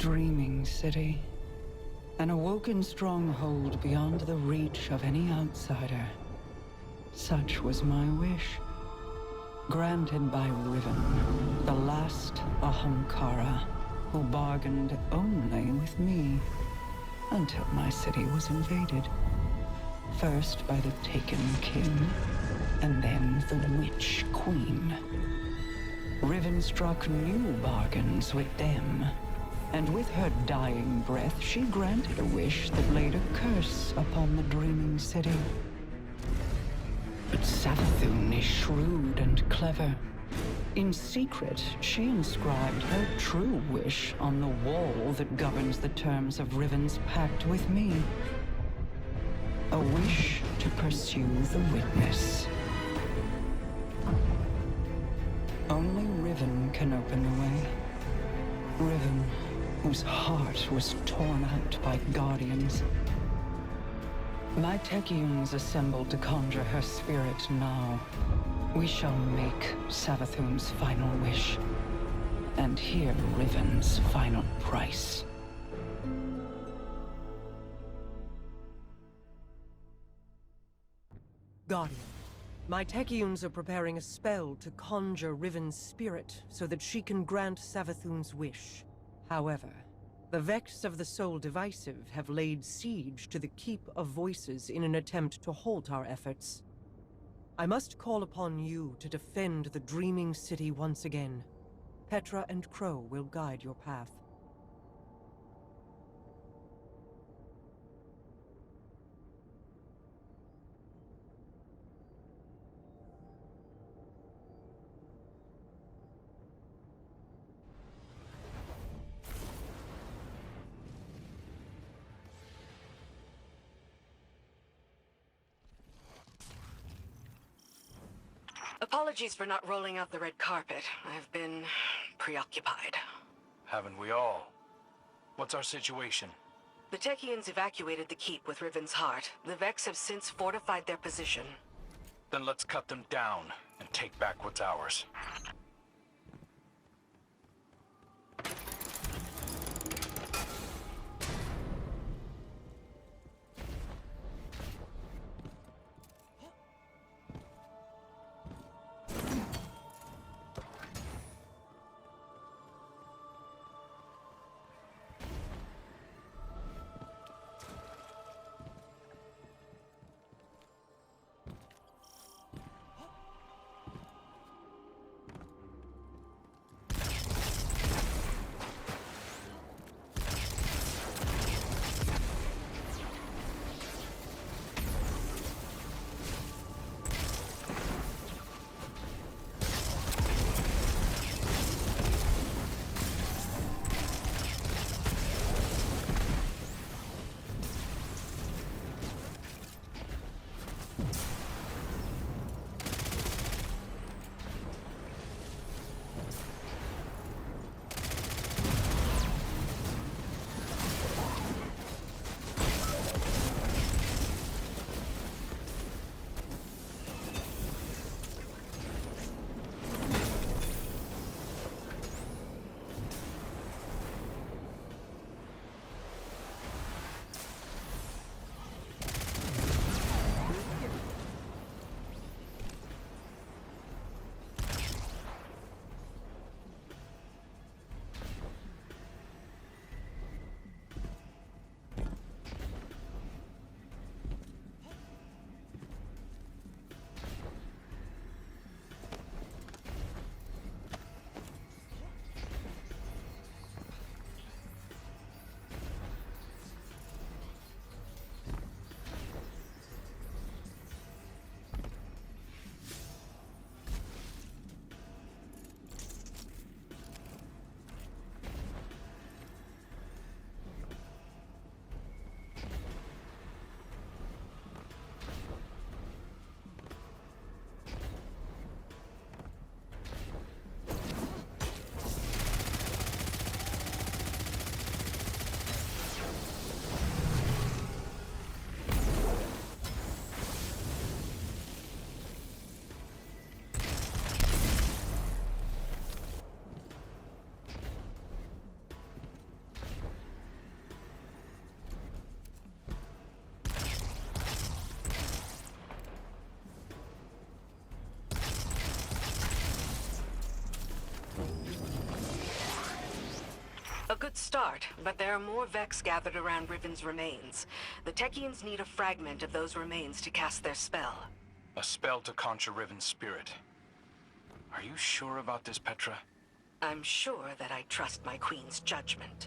dreaming city. An awoken stronghold beyond the reach of any outsider. Such was my wish. Granted by Riven, the last Ahamkara, who bargained only with me, until my city was invaded. First by the Taken King, and then the Witch Queen. Riven struck new bargains with them, and with her dying breath she granted a wish that laid a curse upon the dreaming city. But Savathun is shrewd and clever. In secret, she inscribed her true wish on the wall that governs the terms of Riven's pact with me. A wish to pursue the witness. Only Riven can open the way. Riven, whose heart was torn out by guardians. My Techeuns assembled to conjure her spirit now. We shall make Savathun's final wish, and hear Riven's final price. Guardian, my Techeuns are preparing a spell to conjure Riven's spirit so that she can grant Savathun's wish. However, the Vex of the Soul Divisive have laid siege to the Keep of Voices in an attempt to halt our efforts. I must call upon you to defend the Dreaming City once again. Petra and Crow will guide your path. Apologies for not rolling out the red carpet. I've been preoccupied. Haven't we all? What's our situation? The Techeuns evacuated the keep with Riven's heart. The Vex have since fortified their position. Then let's cut them down and take back what's ours. A good start, but there are more Vex gathered around Riven's remains. The Techians need a fragment of those remains to cast their spell. A spell to conjure Riven's spirit. Are you sure about this, Petra? I'm sure that I trust my queen's judgment.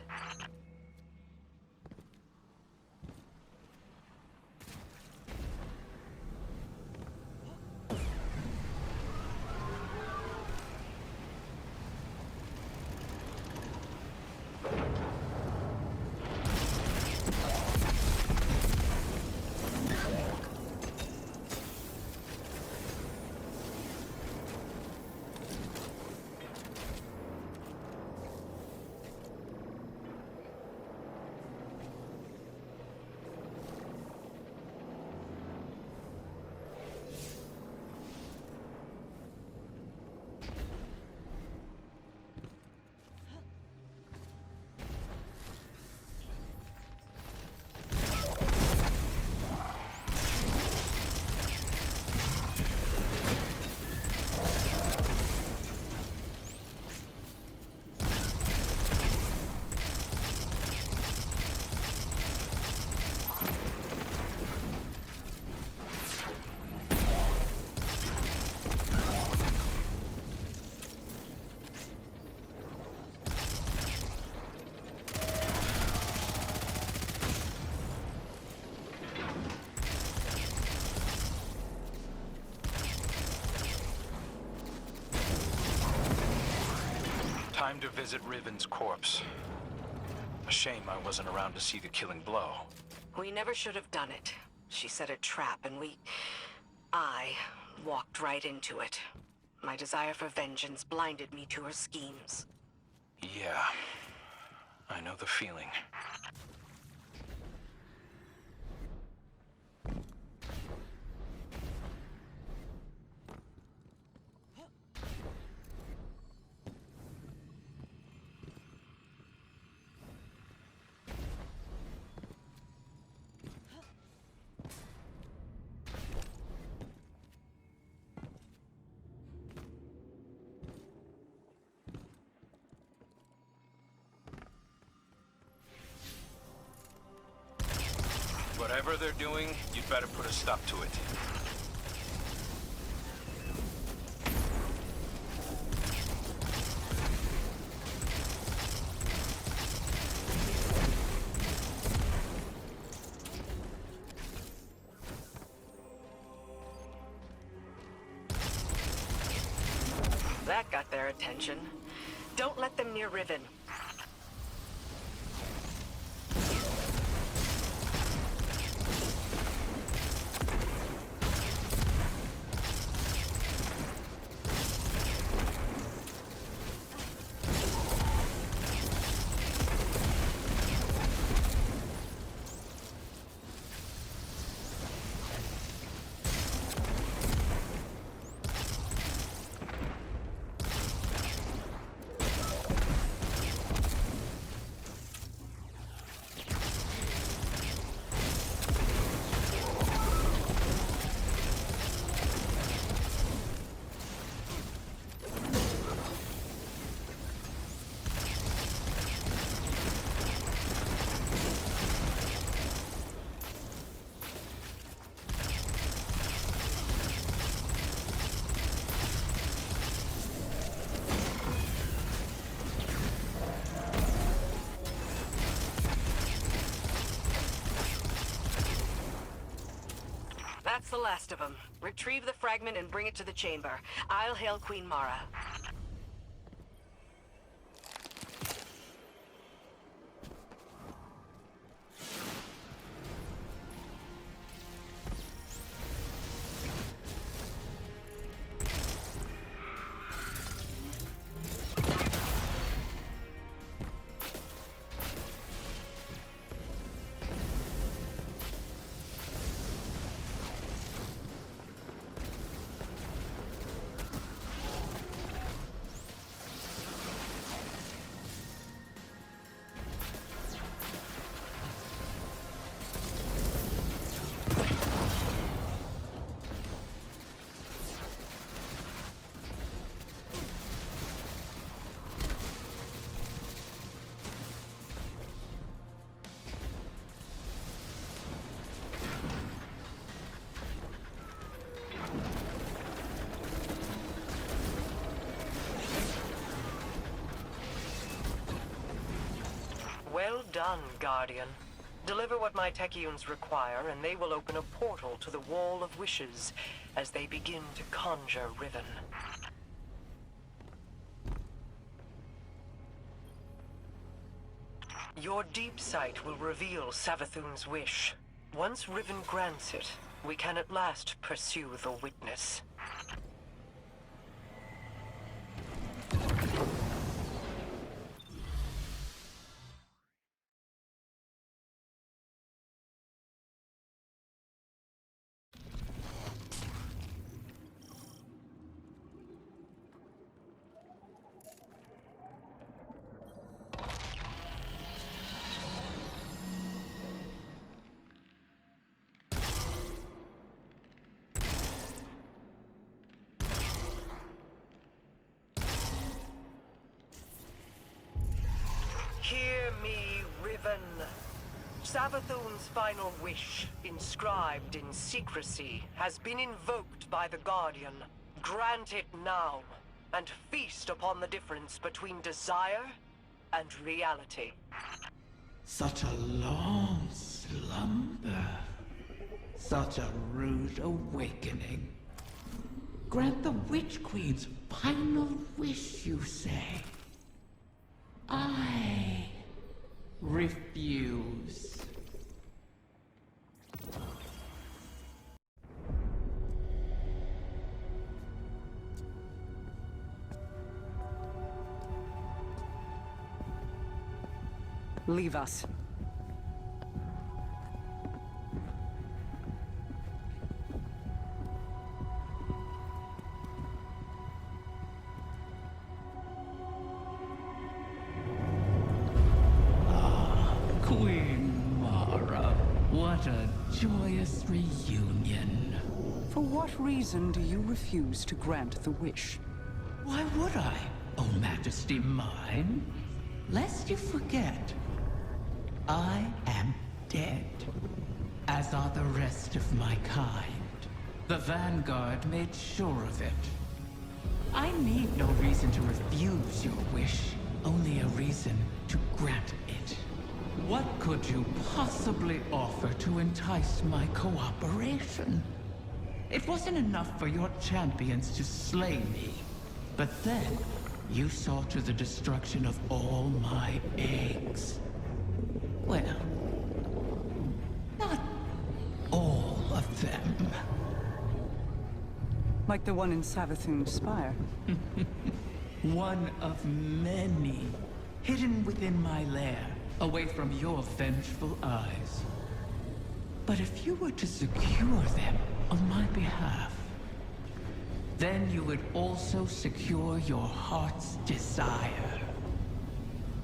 Time to visit Riven's corpse. A shame I wasn't around to see the killing blow. We never should have done it. She set a trap and I walked right into it. My desire for vengeance blinded me to her schemes. Yeah, I know the feeling. Whatever they're doing, you'd better put a stop to it. That got their attention. Don't let them near Riven. That's the last of them. Retrieve the fragment and bring it to the chamber. I'll hail Queen Mara. done, Guardian. Deliver what my Techeuns require, and they will open a portal to the Wall of Wishes as they begin to conjure Riven. Your deep sight will reveal Savathun's wish. Once Riven grants it, we can at last pursue the witness. Hear me, Riven. Savathun's final wish, inscribed in secrecy, has been invoked by the Guardian. Grant it now, and feast upon the difference between desire and reality. Such a long slumber. Such a rude awakening. Grant the Witch Queen's final wish, you say? I refuse. Leave us. Queen Mara, what a joyous reunion. For what reason do you refuse to grant the wish? Why would I, O Majesty mine? Lest you forget, I am dead, as are the rest of my kind. The Vanguard made sure of it. I need no reason to refuse your wish, only a reason to grant it. What could you possibly offer to entice my cooperation? It wasn't enough for your champions to slay me, but then you saw to the destruction of all my eggs. Well, not all of them. Like the one in Savathun's spire? One of many, hidden within my lair, away from your vengeful eyes. But if you were to secure them on my behalf, then you would also secure your heart's desire.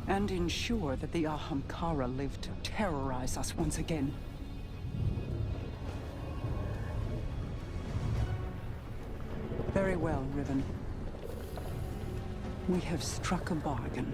And ensure that the Ahamkara live to terrorize us once again. Very well, Riven. We have struck a bargain.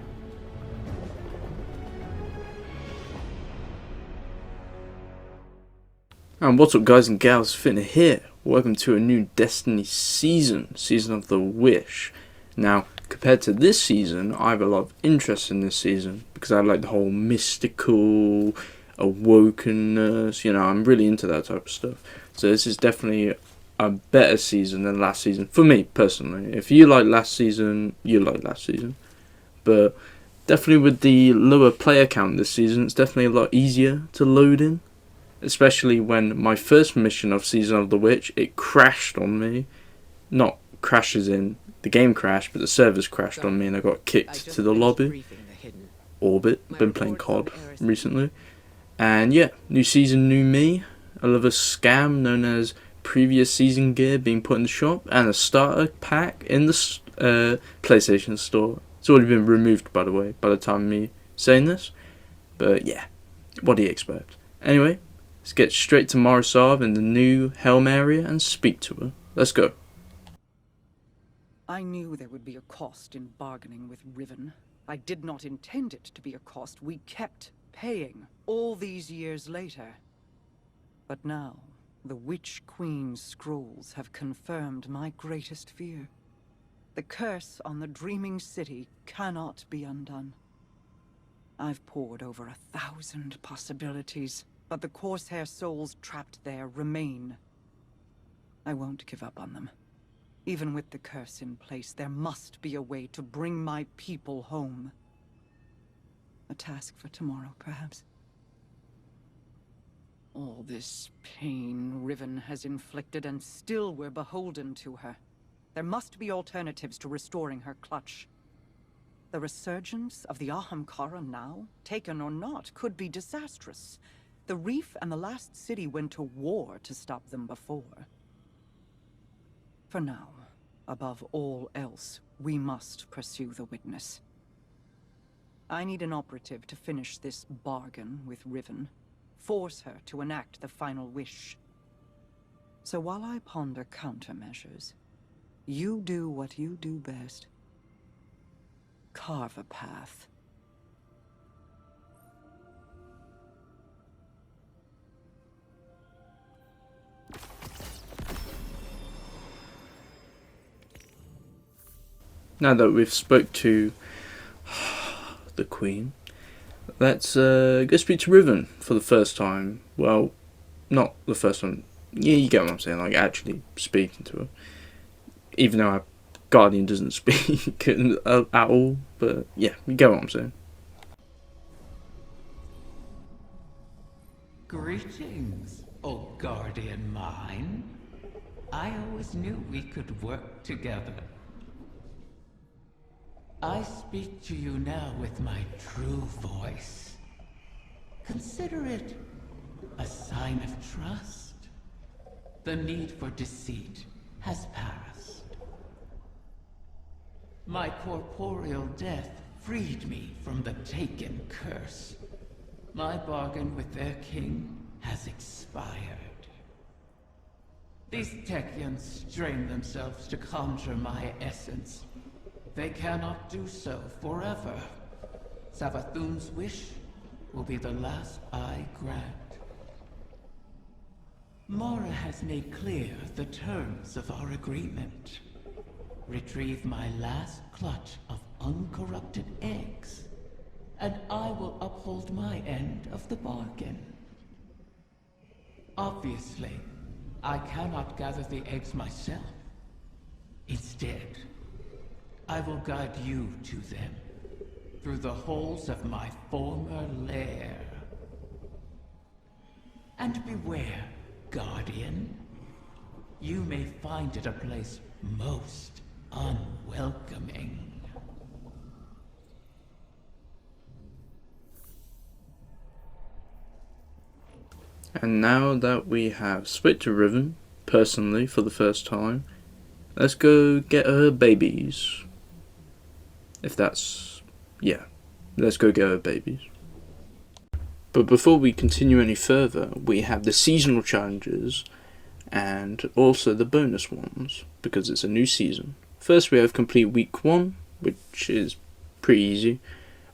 And what's up, guys and gals, Finna here. Welcome to a new Destiny season, Season of the Wish. Now, compared to this season, I have a lot of interest in this season because I like the whole mystical, awokenness, you know, I'm really into that type of stuff. So this is definitely a better season than last season, for me personally. If you like last season, you like last season. But definitely with the lower player count this season, it's definitely a lot easier to load in. Especially when my first mission of Season of the Witch, it crashed on me. Not crashes in the game crashed, but the servers crashed on me and I got kicked to the lobby. Orbit, been playing COD recently. And yeah, new season, new me. I love a scam known as previous season gear being put in the shop. And a starter pack in the PlayStation Store. It's already been removed, by the way, by the time of me saying this. But yeah, what do you expect? Anyway, let's get straight to Marisav in the new Helm area and speak to her. Let's go. I knew there would be a cost in bargaining with Riven. I did not intend it to be a cost we kept paying all these years later. But now, the Witch Queen's scrolls have confirmed my greatest fear. The curse on the Dreaming City cannot be undone. I've pored over 1,000 possibilities, but the Corsair souls trapped there remain. I won't give up on them. Even with the curse in place, there must be a way to bring my people home. A task for tomorrow, perhaps. All this pain Riven has inflicted, and still we're beholden to her. There must be alternatives to restoring her clutch. The resurgence of the Ahamkara now, taken or not, could be disastrous. The Reef and the last city went to war to stop them before. For now, above all else, we must pursue the Witness. I need an operative to finish this bargain with Riven. Force her to enact the final wish. So while I ponder countermeasures, you do what you do best. Carve a path. Now that we've spoke to the Queen, let's go speak to Riven for the first time. Well, not the first time. Yeah, you get what I'm saying, like actually speaking to her. Even though our Guardian doesn't speak at all, but yeah, you get what I'm saying. Greetings, O Guardian mine. I always knew we could work together. I speak to you now with my true voice. Consider it a sign of trust. The need for deceit has passed. My corporeal death freed me from the Taken curse. My bargain with their king has expired. These Techians strain themselves to conjure my essence. They cannot do so forever. Savathun's wish will be the last I grant. Mara has made clear the terms of our agreement. Retrieve my last clutch of uncorrupted eggs, and I will uphold my end of the bargain. Obviously, I cannot gather the eggs myself. Instead, I will guide you to them, through the holes of my former lair. And beware, Guardian. You may find it a place most unwelcoming. And now that we have split to Riven, personally, for the first time, let's go get her babies. If that's... yeah. Let's go get her babies. But before we continue any further, we have the seasonal challenges and also the bonus ones, because it's a new season. First we have complete week 1, which is pretty easy.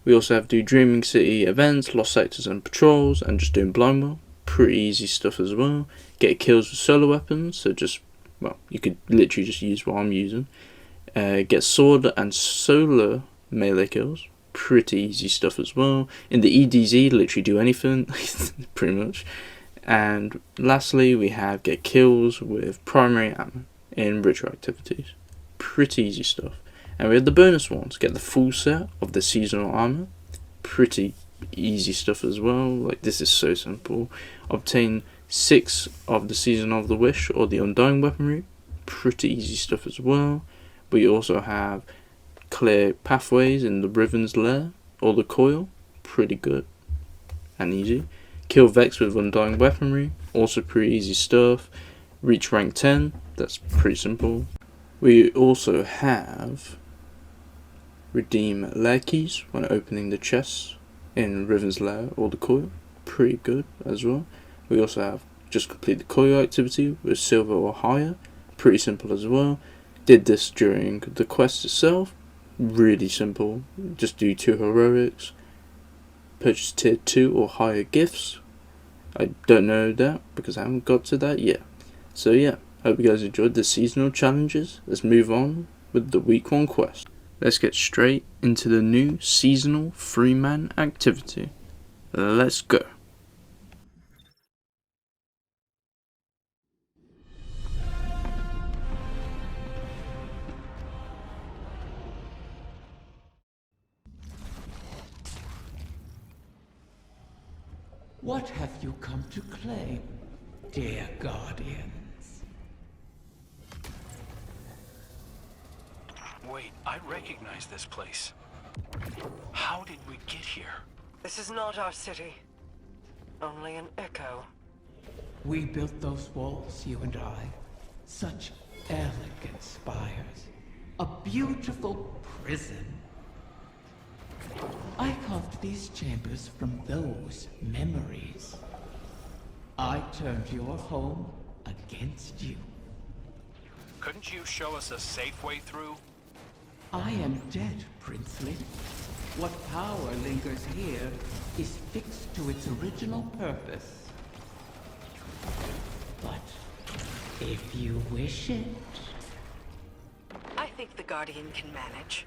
We also have do Dreaming City events, lost sectors and patrols, and just doing Blindwell. Pretty easy stuff as well. Get kills with solo weapons, so just, well, you could literally just use what I'm using. Get sword and solo melee kills. Pretty easy stuff as well. In the EDZ, literally do anything, pretty much. And lastly, we have get kills with primary ammo in ritual activities. Pretty easy stuff. And we have the bonus ones. Get the full set of the seasonal armor. Pretty easy stuff as well. Like, this is so simple. Obtain 6 of the Season of the Wish or the Undying weaponry. Pretty easy stuff as well. We also have clear pathways in the Riven's Lair or the Coil. Pretty good and easy. Kill Vex with Undying weaponry. Also pretty easy stuff. Reach rank 10. That's pretty simple. We also have redeem lair keys when opening the chests in Riven's Lair or the Coil. Pretty good as well. We also have just complete the Coil activity with silver or higher. Pretty simple as well. Did this during the quest itself. Really simple. Just do 2 heroics. Purchase tier 2 or higher gifts. I don't know that because I haven't got to that yet. So yeah, hope you guys enjoyed the seasonal challenges. Let's move on with the week 1 quest. let's get straight into the new seasonal 3-man activity. Let's go. What have you come to claim, dear guardians? Wait, I recognize this place. How did we get here? This is not our city. Only an echo. We built those walls, you and I. Such elegant spires. A beautiful prison. I carved these chambers from those memories. I turned your home against you. Couldn't you show us a safe way through? I am dead, Princely. What power lingers here is fixed to its original purpose. But if you wish it... I think the Guardian can manage.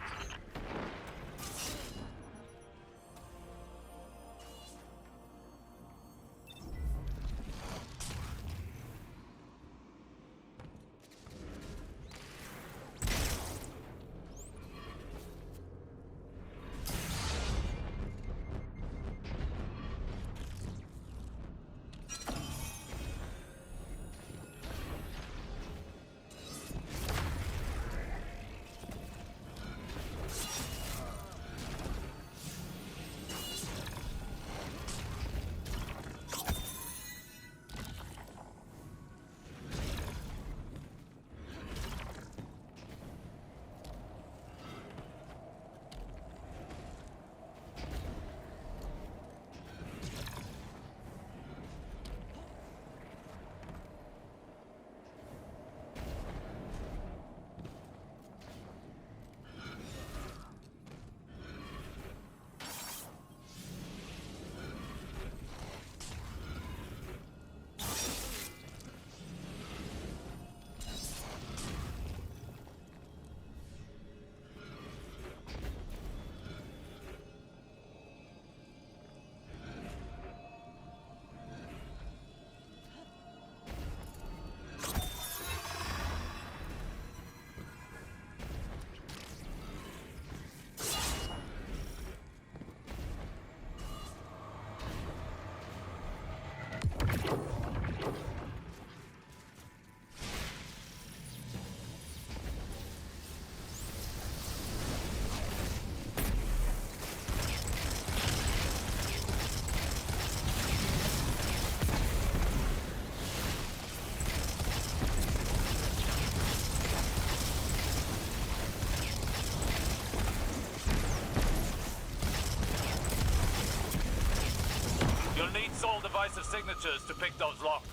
You'll need soul devices signatures to pick those locks.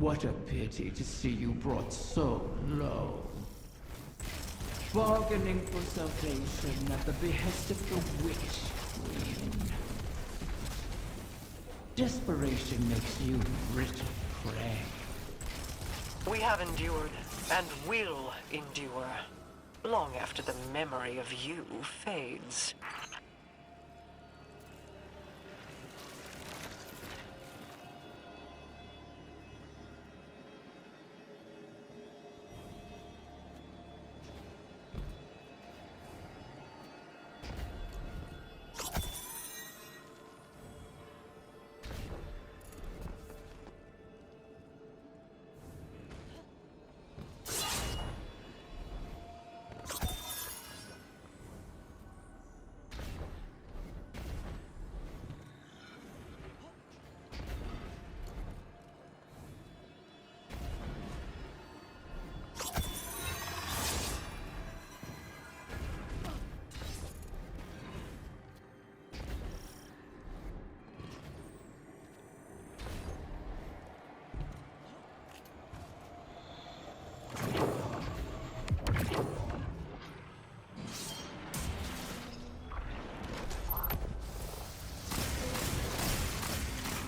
What a pity to see you brought so low. Bargaining for salvation at the behest of the Witch Queen. Desperation makes you brittle prey. We have endured, and will endure, long after the memory of you fades.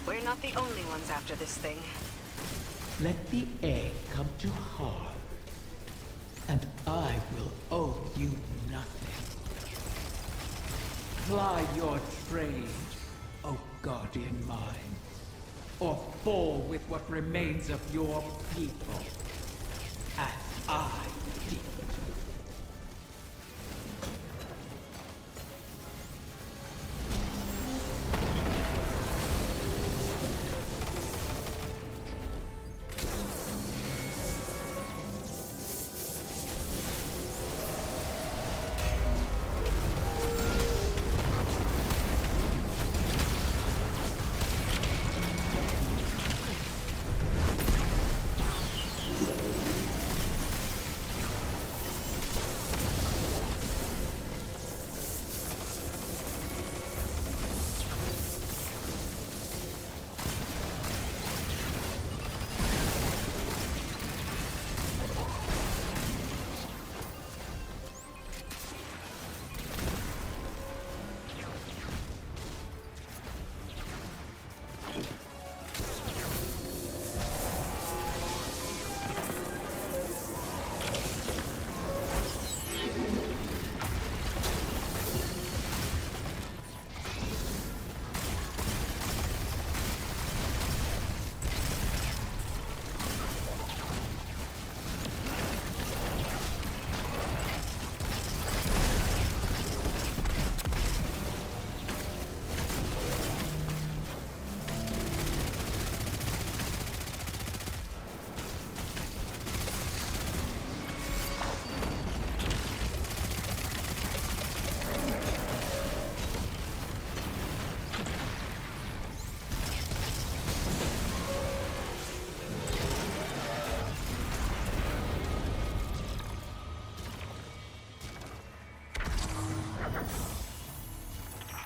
We're not the only ones after this thing. Let the egg come to harm, and I will owe you nothing. Ply your trade, O guardian mine, or fall with what remains of your people, as I did.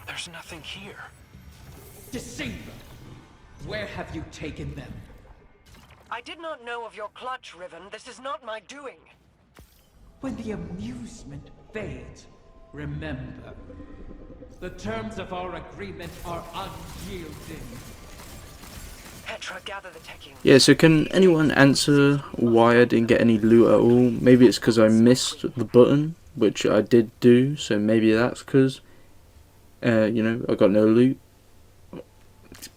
There's nothing here. Deceiver! Where have you taken them? I did not know of your clutch, Riven. This is not my doing. When the amusement fades, remember, the terms of our agreement are unyielding. Petra, gather the Techeuns. Yeah, so can anyone answer why I didn't get any loot at all? Maybe it's because I missed the button, which I did do, so maybe that's because, you know, I got no loot.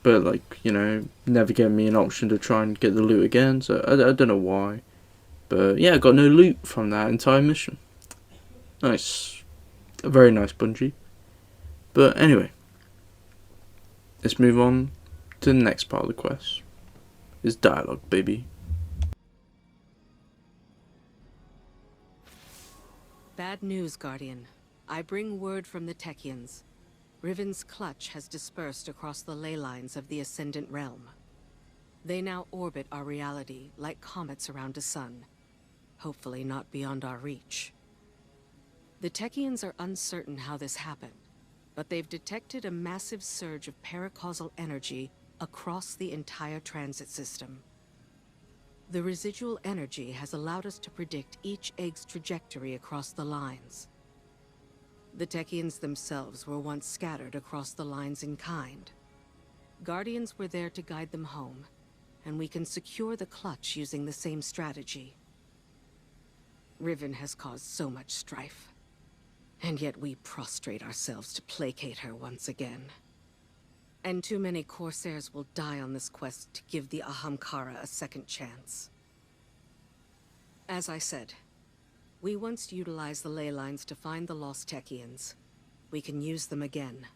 But, like, you know, never gave me an option to try and get the loot again, so I don't know why. But, yeah, I got no loot from that entire mission. Nice. A very nice Bungie. But, anyway. Let's move on to the next part of the quest. It's dialogue, baby. Bad news, Guardian. I bring word from the Techeuns. Riven's clutch has dispersed across the ley lines of the Ascendant Realm. They now orbit our reality like comets around a sun. Hopefully not beyond our reach. The Techeuns are uncertain how this happened, but they've detected a massive surge of paracausal energy across the entire transit system. The residual energy has allowed us to predict each egg's trajectory across the lines. The Techians themselves were once scattered across the lines in kind. Guardians were there to guide them home, and we can secure the clutch using the same strategy. Riven has caused so much strife, and yet we prostrate ourselves to placate her once again. And too many Corsairs will die on this quest to give the Ahamkara a second chance. As I said, we once utilized the ley lines to find the lost Techians. We can use them again.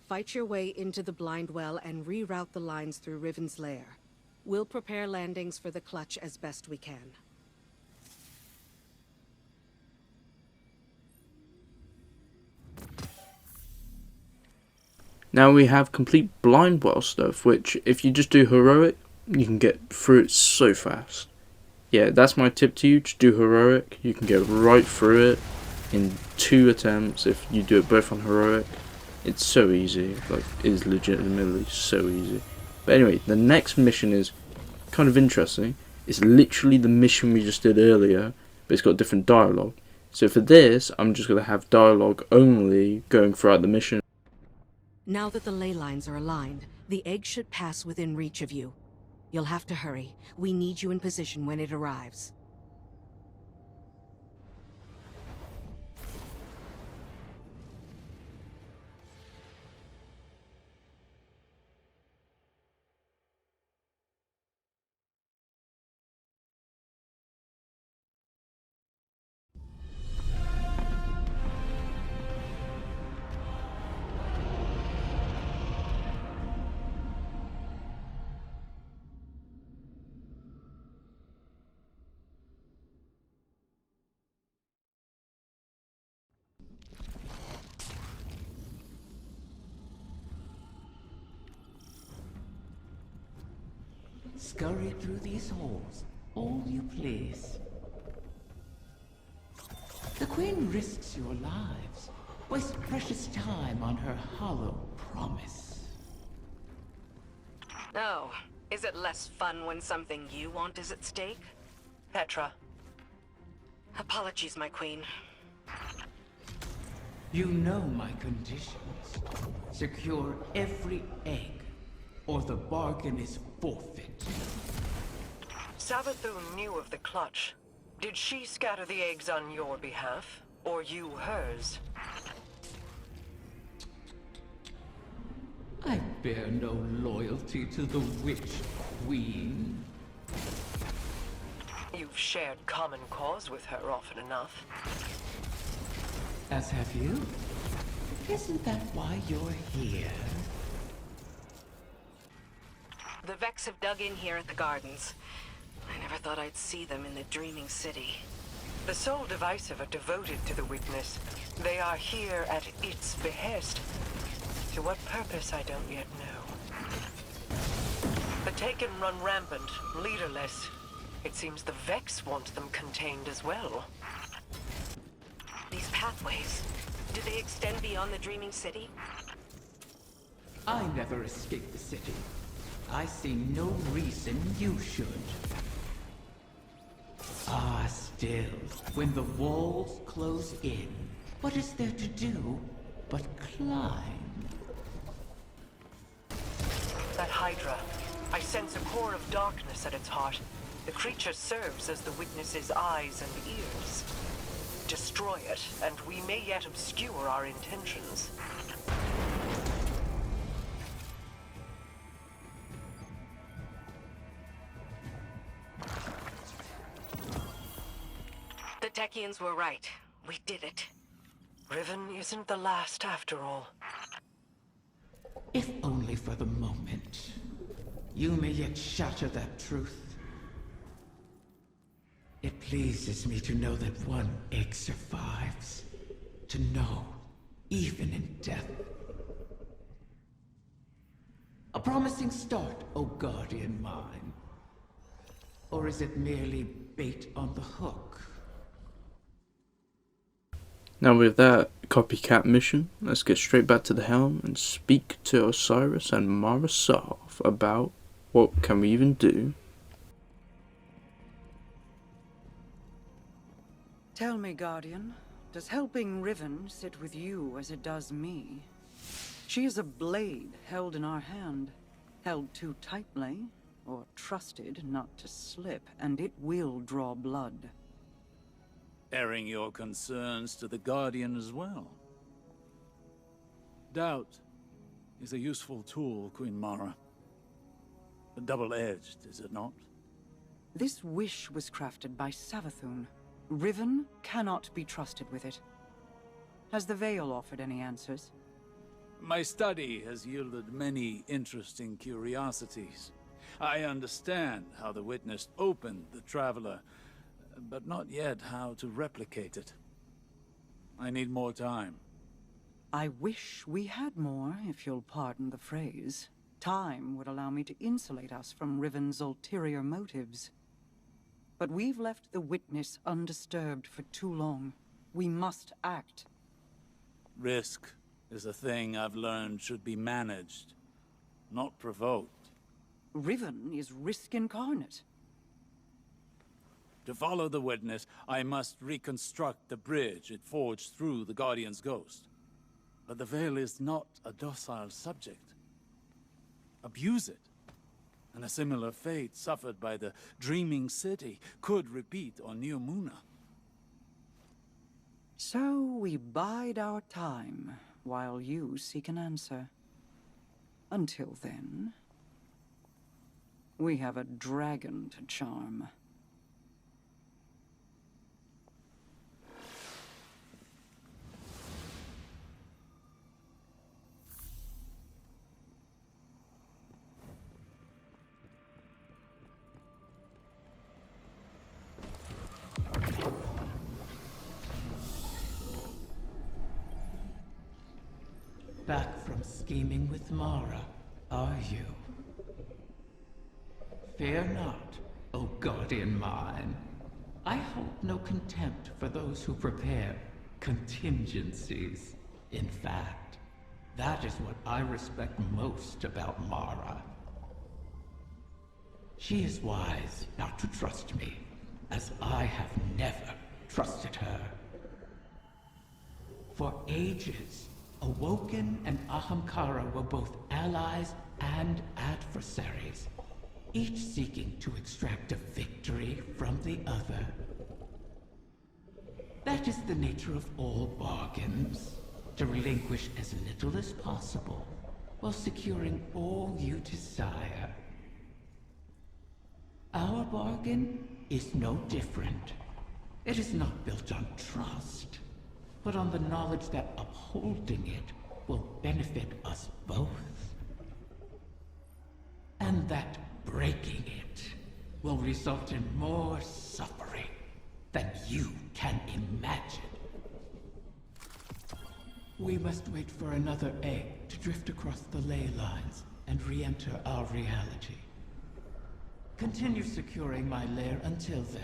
Fight your way into the Blind Well and reroute the lines through Riven's lair. We'll prepare landings for the clutch as best we can. Now we have complete Blind Well stuff, which if you just do heroic, you can get through it so fast. Yeah, that's my tip to you, just do heroic, you can get right through it in 2 attempts if you do it both on heroic. It's so easy, like, it is legitimately so easy. But anyway, the next mission is kind of interesting. It's literally the mission we just did earlier, but it's got different dialogue. So for this, I'm just going to have dialogue only going throughout the mission. Now that the ley lines are aligned, the egg should pass within reach of you. You'll have to hurry. We need you in position when it arrives. Scurry through these halls, all you please. The Queen risks your lives, wastes precious time on her hollow promise. Oh, is it less fun when something you want is at stake? Petra. Apologies, my queen. You know my conditions. Secure every egg, or the bargain is forfeit. Savathun knew of the clutch. Did she scatter the eggs on your behalf, or you hers? I bear no loyalty to the Witch Queen. You've shared common cause with her often enough. As have you? Isn't that why you're here? The Vex have dug in here at the gardens. I never thought I'd see them in the Dreaming City. The Soul Divisive are devoted to the Witness. They are here at its behest. To what purpose, I don't yet know. The Taken run rampant, leaderless. It seems the Vex want them contained as well. These pathways, do they extend beyond the Dreaming City? I never escaped the city. I see no reason you should. Ah, still, when the walls close in, what is there to do but climb? That Hydra. I sense a core of darkness at its heart. The creature serves as the Witness's eyes and ears. Destroy it, and we may yet obscure our intentions. The Techians were right. We did it. Riven isn't the last after all. If only for the moment. You may yet shatter that truth. It pleases me to know that one egg survives. To know, even in death. A promising start, O guardian mine. Or is it merely bait on the hook? Now with that copycat mission, let's get straight back to the helm and speak to Osiris and Marasov about what can we even do. Tell me, Guardian, does helping Riven sit with you as it does me? She is a blade held in our hand, held too tightly, or trusted not to slip, and it will draw blood. Airing your concerns to the Guardian as well. Doubt is a useful tool, Queen Mara. Double-edged, is it not? This wish was crafted by Savathun. Riven cannot be trusted with it. Has the Veil offered any answers? My study has yielded many interesting curiosities. I understand how the Witness opened the Traveler, but not yet how to replicate it. I need more time. I wish we had more, if you'll pardon the phrase. Time would allow me to insulate us from Riven's ulterior motives. But we've left the Witness undisturbed for too long. We must act. Risk is a thing I've learned should be managed, not provoked. Riven is risk incarnate. To follow the Witness, I must reconstruct the bridge it forged through the Guardian's ghost. But the Veil is not a docile subject. Abuse it, and a similar fate suffered by the Dreaming City could repeat on New Muna. So we bide our time, while you seek an answer. Until then, we have a dragon to charm. Back from scheming with Mara, are you? Fear not, O Guardian mine. I hold no contempt for those who prepare contingencies. In fact, that is what I respect most about Mara. She is wise not to trust me, as I have never trusted her. For ages, Awoken and Ahamkara were both allies and adversaries, each seeking to extract a victory from the other. That is the nature of all bargains, to relinquish as little as possible, while securing all you desire. Our bargain is no different. It is not built on trust, but on the knowledge that upholding it will benefit us both. And that breaking it will result in more suffering than you can imagine. We must wait for another egg to drift across the ley lines and re-enter our reality. Continue securing my lair until then.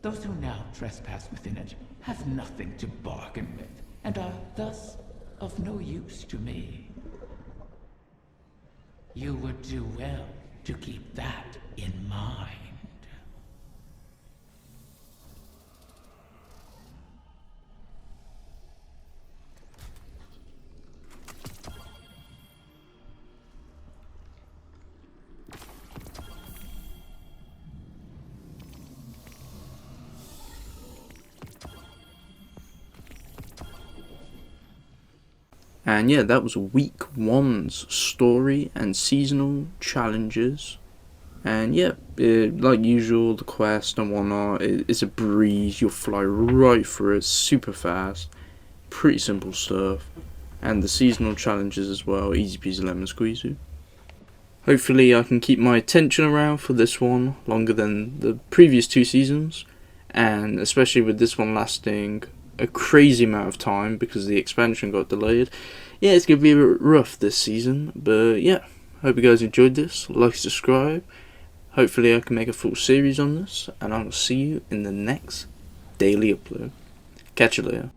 Those who now trespass within it have nothing to bargain with, and are thus of no use to me. You would do well to keep that in mind. And yeah, that was week 1's story and seasonal challenges. And yeah, like usual, the quest and whatnot is a breeze. You'll fly right through it super fast. Pretty simple stuff. And the seasonal challenges as well, easy peasy lemon squeezy. Hopefully I can keep my attention around for this one longer than the previous 2 seasons. And especially with this one lasting a crazy amount of time because the expansion got delayed. Yeah, it's going to be a bit rough this season, but yeah, hope you guys enjoyed this. Like, subscribe. Hopefully I can make a full series on this, and I'll see you in the next daily upload. Catch you later.